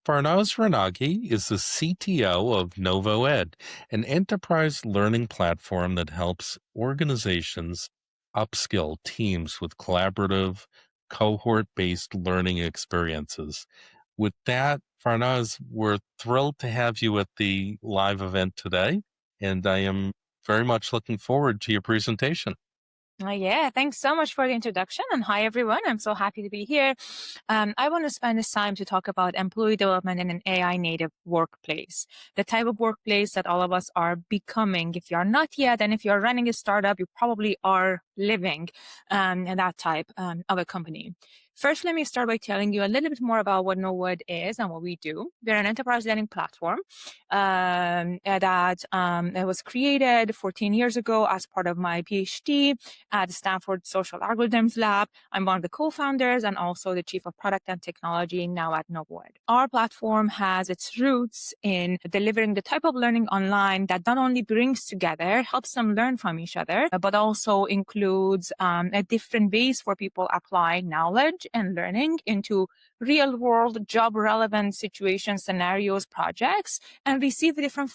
Farnaz Renaghi is the CTO of NovoEd, an enterprise learning platform that helps organizations upskill teams with collaborative, cohort-based learning experiences. With that, Farnaz, we're thrilled to have you at the live event today, and I am very much looking forward to your presentation. Yeah, thanks so much for the introduction. And hi, everyone. I'm so happy to be here. I want to spend this time to talk about employee development in an AI native workplace, the type of workplace that all of us are becoming. If you're not yet, and if you're running a startup, you probably are living in that type of a company. First, let me start by telling you a little bit more about what NovoEd is and what we do. We're an enterprise learning platform that was created 14 years ago as part of my PhD at the Stanford Social Algorithms Lab. I'm one of the co-founders and also the chief of product and technology now at NovoEd. Our platform has its roots in delivering the type of learning online that not only brings together, helps them learn from each other, but also includes a different ways for people apply knowledge and learning into real world job relevant situations, scenarios, projects, and receive different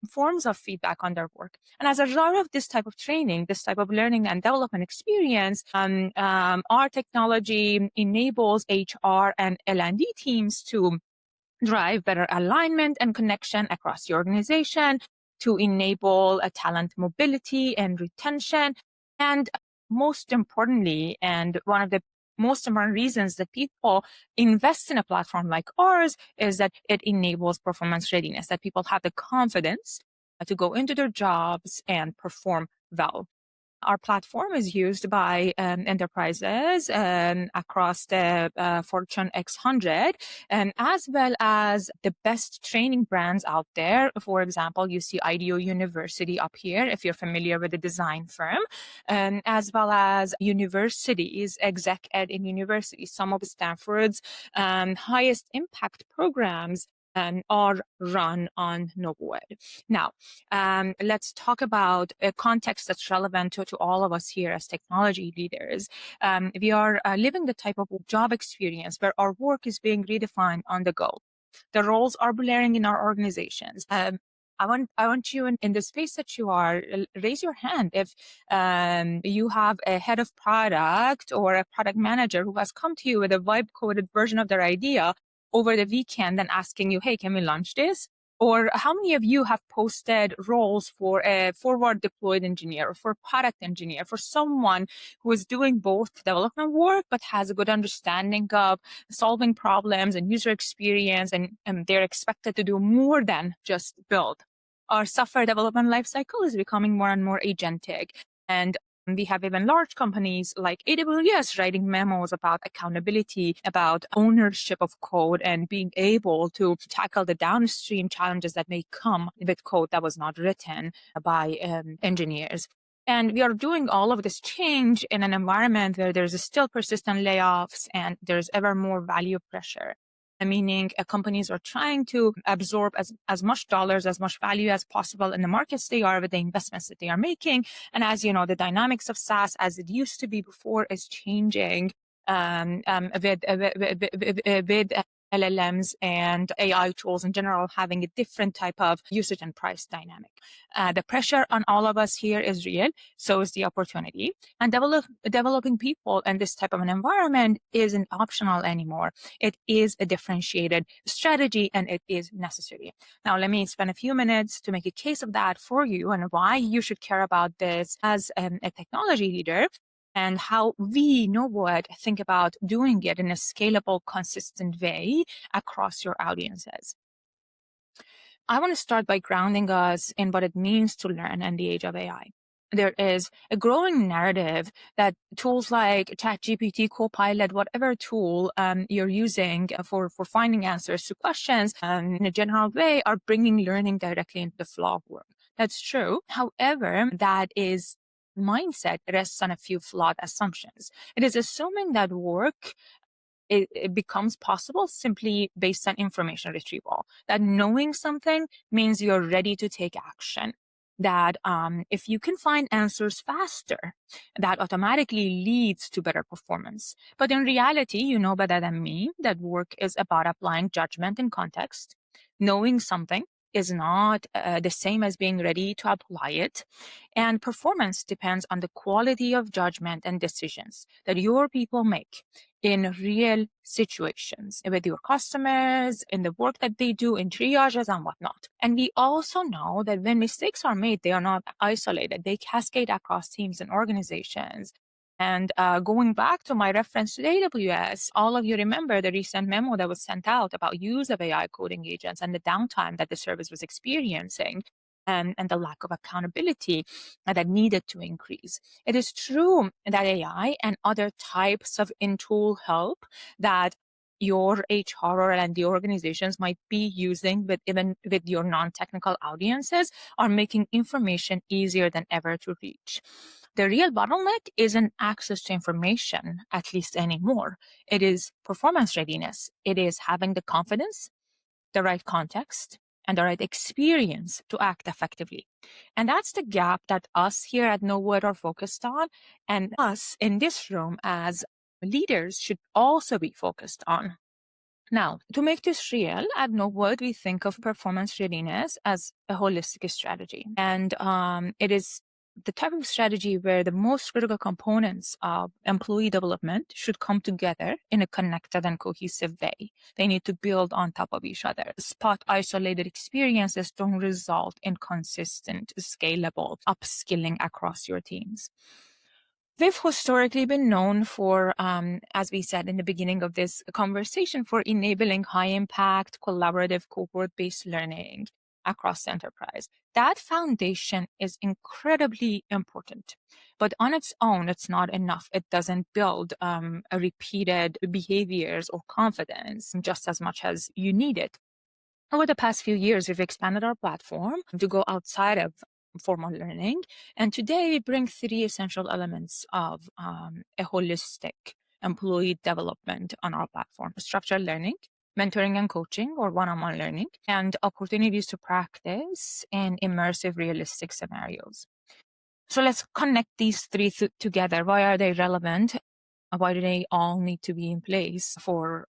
forms of feedback on their work. And as a result of this type of training, this type of learning and development experience, our technology enables HR and L&D teams to drive better alignment and connection across the organization, to enable a talent mobility and retention. And most importantly, and one of the most important reasons that people invest in a platform like ours is that it enables performance readiness, that people have the confidence to go into their jobs and perform well. Our platform is used by enterprises across the Fortune X100, and as well as the best training brands out there. For example, you see IDEO University up here, if you're familiar with the design firm, as well as universities, exec ed in universities. Some of Stanford's highest impact programs are run on NovoEd. Now, let's talk about a context that's relevant to all of us here as technology leaders. We are living the type of job experience where our work is being redefined on the go. The roles are blurring in our organizations. I want you in the space that you are, raise your hand if you have a head of product or a product manager who has come to you with a vibe-coded version of their idea over the weekend and asking you, hey, can we launch this? Or how many of you have posted roles for a forward deployed engineer or for a product engineer, for someone who is doing both development work but has a good understanding of solving problems and user experience, and they're expected to do more than just build? Our software development lifecycle is becoming more and more agentic. And we have even large companies like AWS writing memos about accountability, about ownership of code, and being able to tackle the downstream challenges that may come with code that was not written by engineers. And we are doing all of this change in an environment where there's still persistent layoffs and there's ever more value pressure. Meaning companies are trying to absorb as much dollars, as much value as possible in the markets they are with the investments that they are making. And as you know, the dynamics of SaaS as it used to be before is changing with LLMs and AI tools in general having a different type of usage and price dynamic. The pressure on all of us here is real, so is the opportunity. And developing people in this type of an environment isn't optional anymore. It is a differentiated strategy and it is necessary. Now, let me spend a few minutes to make a case of that for you and why you should care about this as a technology leader, and how we, NovoEd, think about doing it in a scalable, consistent way across your audiences. I want to start by grounding us in what it means to learn in the age of AI. There is a growing narrative that tools like ChatGPT, Copilot, whatever tool you're using for finding answers to questions in a general way are bringing learning directly into the flow of work. That's true. However, that is mindset rests on a few flawed assumptions. It is assuming that work it becomes possible simply based on information retrieval, that knowing something means you're ready to take action. that if you can find answers faster, that automatically leads to better performance. But in reality, you know better than me that work is about applying judgment and context. Knowing something is not the same as being ready to apply it. And performance depends on the quality of judgment and decisions that your people make in real situations with your customers, in the work that they do, in triages and whatnot. And we also know that when mistakes are made, they are not isolated. They cascade across teams and organizations. And going back to my reference to AWS, all of you remember the recent memo that was sent out about use of AI coding agents and the downtime that the service was experiencing, and the lack of accountability that needed to increase. It is true that AI and other types of in-tool help that your HR and the organizations might be using, but even with your non-technical audiences, are making information easier than ever to reach. The real bottleneck isn't access to information, at least anymore. It is performance readiness. It is having the confidence, the right context, and the right experience to act effectively. And that's the gap that us here at NovoEd are focused on, and us in this room as leaders should also be focused on. Now, to make this real, at NovoEd, we think of performance readiness as a holistic strategy. And it is the type of strategy where the most critical components of employee development should come together in a connected and cohesive way. They need to build on top of each other. Spot isolated experiences don't result in consistent, scalable upskilling across your teams. We've historically been known for, as we said in the beginning of this conversation, for enabling high-impact, collaborative, cohort-based learning across the enterprise. That foundation is incredibly important, but on its own, it's not enough. It doesn't build a repeated behaviors or confidence just as much as you need it. Over the past few years, we've expanded our platform to go outside of formal learning. And today we bring three essential elements of a holistic employee development on our platform: structured learning, mentoring and coaching or one-on-one learning, and opportunities to practice in immersive, realistic scenarios. So let's connect these three together. Why are they relevant? Why do they all need to be in place for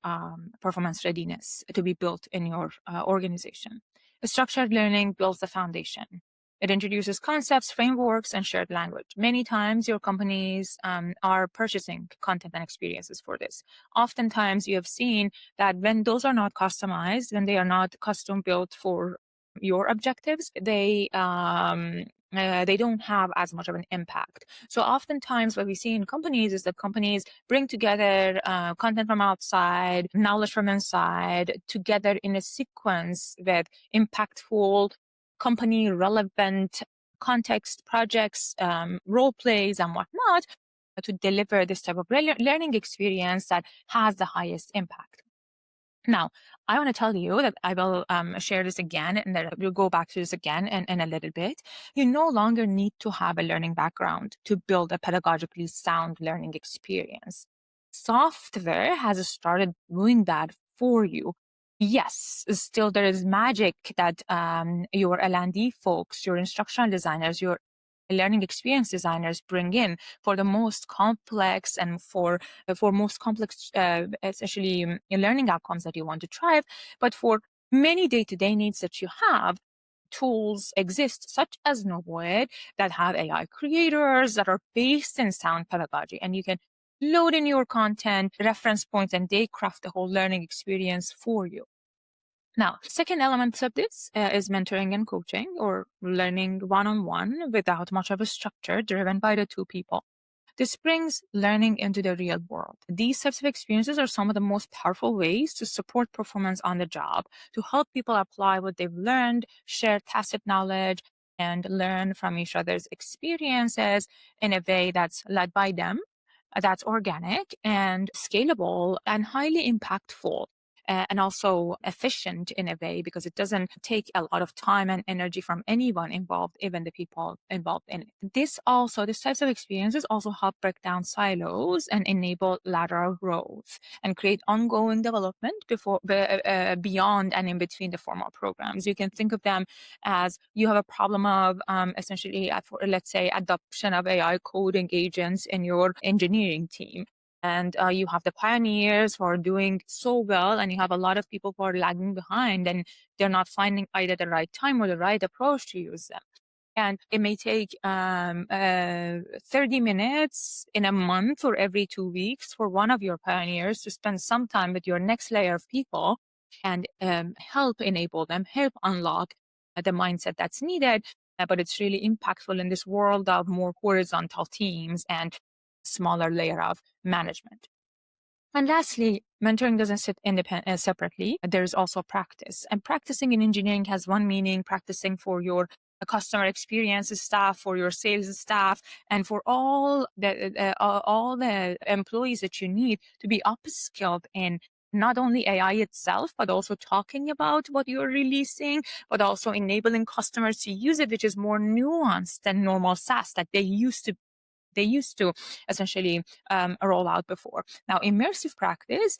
performance readiness to be built in your organization? Structured learning builds the foundation. It introduces concepts, frameworks, and shared language. Many times your companies are purchasing content and experiences for this. Oftentimes you have seen that when those are not customized, when they are not custom built for your objectives, they don't have as much of an impact. So oftentimes what we see in companies is that companies bring together content from outside, knowledge from inside, together in a sequence with impactful, company relevant context projects, role plays and whatnot to deliver this type of learning experience that has the highest impact. Now, I want to tell you that I will share this again, and that we'll go back to this again in a little bit. You no longer need to have a learning background to build a pedagogically sound learning experience. Software has started doing that for you. Yes, still there is magic that your L&D folks, your instructional designers, your learning experience designers bring in for the most complex and for most complex, essentially learning outcomes that you want to drive. But for many day-to-day needs that you have, tools exist such as NovoEd that have AI creators that are based in sound pedagogy, and you can load in your content, reference points, and they craft the whole learning experience for you. Now, second element of this is mentoring and coaching, or learning one-on-one without much of a structure, driven by the two people. This brings learning into the real world. These types of experiences are some of the most powerful ways to support performance on the job, to help people apply what they've learned, share tacit knowledge, and learn from each other's experiences in a way that's led by them, that's organic and scalable and highly impactful. and also efficient in a way, because it doesn't take a lot of time and energy from anyone involved, even the people involved in it. These types of experiences also help break down silos and enable lateral growth and create ongoing development beyond and in between the formal programs. You can think of them as you have a problem of essentially, for, let's say, adoption of AI coding agents in your engineering team. And you have the pioneers who are doing so well, and you have a lot of people who are lagging behind, and they're not finding either the right time or the right approach to use them. And it may take 30 minutes in a month or every 2 weeks for one of your pioneers to spend some time with your next layer of people and help enable them, help unlock the mindset that's needed. But it's really impactful in this world of more horizontal teams and smaller layer of management. And lastly, mentoring doesn't sit separately. There's also practice. And practicing in engineering has one meaning: practicing for your customer experience staff, for your sales staff, and for all the employees that you need to be upskilled in not only AI itself, but also talking about what you're releasing, but also enabling customers to use it, which is more nuanced than normal SaaS that they used to essentially roll out before. Now, immersive practice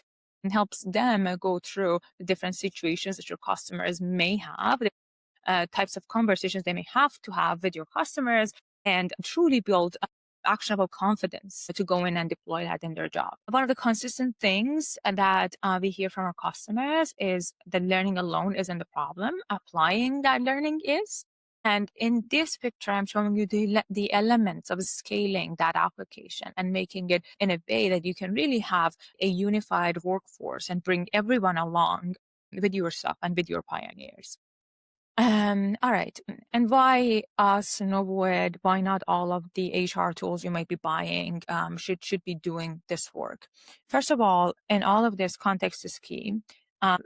helps them go through the different situations that your customers may have, the types of conversations they may have to have with your customers, and truly build actionable confidence to go in and deploy that in their job. One of the consistent things that we hear from our customers is that learning alone isn't the problem. Applying that learning is. And in this picture, I'm showing you the elements of scaling that application and making it in a way that you can really have a unified workforce and bring everyone along with your stuff and with your pioneers. All right. And why us, NovoEd? Why not all of the HR tools you might be buying should be doing this work? First of all, in all of this, context is key.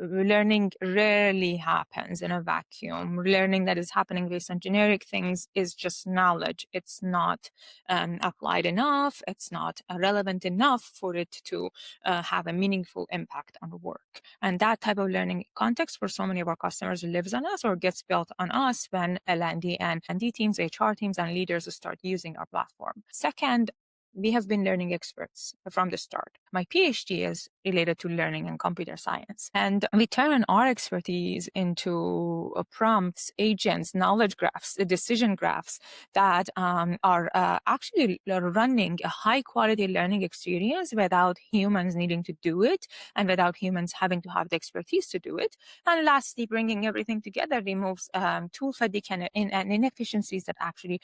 Learning rarely happens in a vacuum. Learning that is happening based on generic things is just knowledge. It's not applied enough. It's not relevant enough for it to have a meaningful impact on work. And that type of learning context for so many of our customers lives on us or gets built on us when L&D and D teams, HR teams, and leaders start using our platform. Second, we have been learning experts from the start. My PhD is related to learning and computer science. And we turn our expertise into prompts, agents, knowledge graphs, decision graphs that are actually running a high quality learning experience without humans needing to do it and without humans having to have the expertise to do it. And lastly, bringing everything together removes tool fatigue and inefficiencies that actually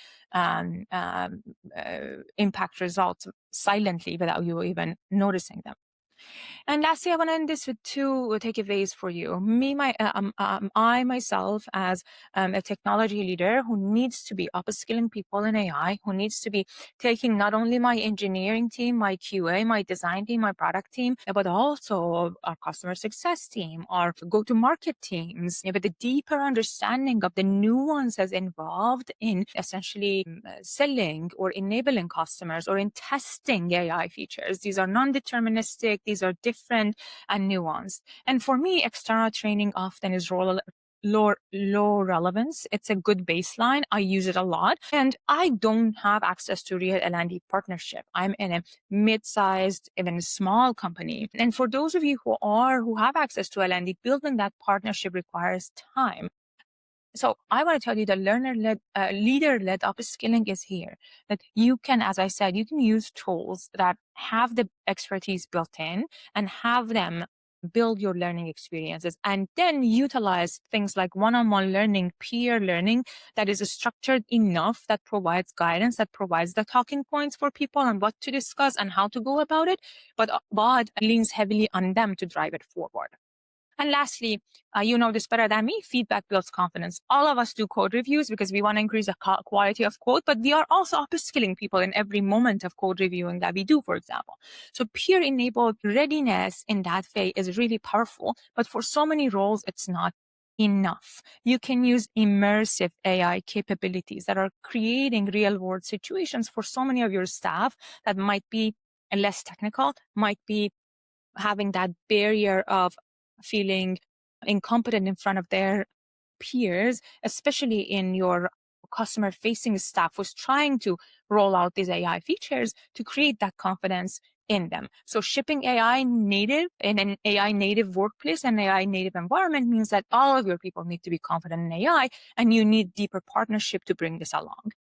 impact results silently without you even noticing them. And lastly, I want to end this with two takeaways for you. I myself, as a technology leader who needs to be upskilling people in AI, who needs to be taking not only my engineering team, my QA, my design team, my product team, but also our customer success team, our go-to-market teams, with a deeper understanding of the nuances involved in essentially selling or enabling customers or in testing AI features. These are non-deterministic. These are different and nuanced. And for me, external training often is low relevance. It's a good baseline. I use it a lot. And I don't have access to real L&D partnership. I'm in a mid-sized, even small company. And for those of you who have access to L&D, building that partnership requires time. So I want to tell you that leader-led upskilling is here. That you can, as I said, you can use tools that have the expertise built in and have them build your learning experiences, and then utilize things like one-on-one learning, peer learning that is structured enough, that provides guidance, that provides the talking points for people and what to discuss and how to go about it, but leans heavily on them to drive it forward. And lastly, you know this better than me, feedback builds confidence. All of us do code reviews because we want to increase the quality of code, but we are also upskilling people in every moment of code reviewing that we do, for example. So peer-enabled readiness in that way is really powerful, but for so many roles, it's not enough. You can use immersive AI capabilities that are creating real-world situations for so many of your staff that might be less technical, might be having that barrier of feeling incompetent in front of their peers, especially in your customer facing staff who's trying to roll out these AI features to create that confidence in them. So shipping AI native in an AI native workplace and AI native environment means that all of your people need to be confident in AI, and you need deeper partnership to bring this along.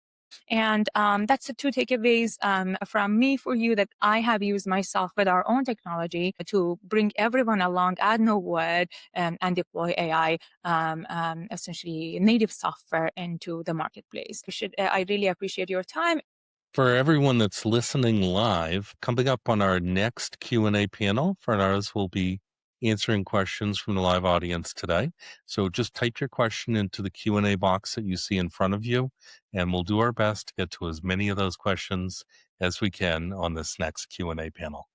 And that's the two takeaways from me for you that I have used myself with our own technology to bring everyone along at NovoEd and deploy AI, essentially native software into the marketplace. I really appreciate your time. For everyone that's listening live, coming up on our next Q&A panel, Farnaz will be answering questions from the live audience today. So just type your question into the Q&A box that you see in front of you, and we'll do our best to get to as many of those questions as we can on this next Q&A panel.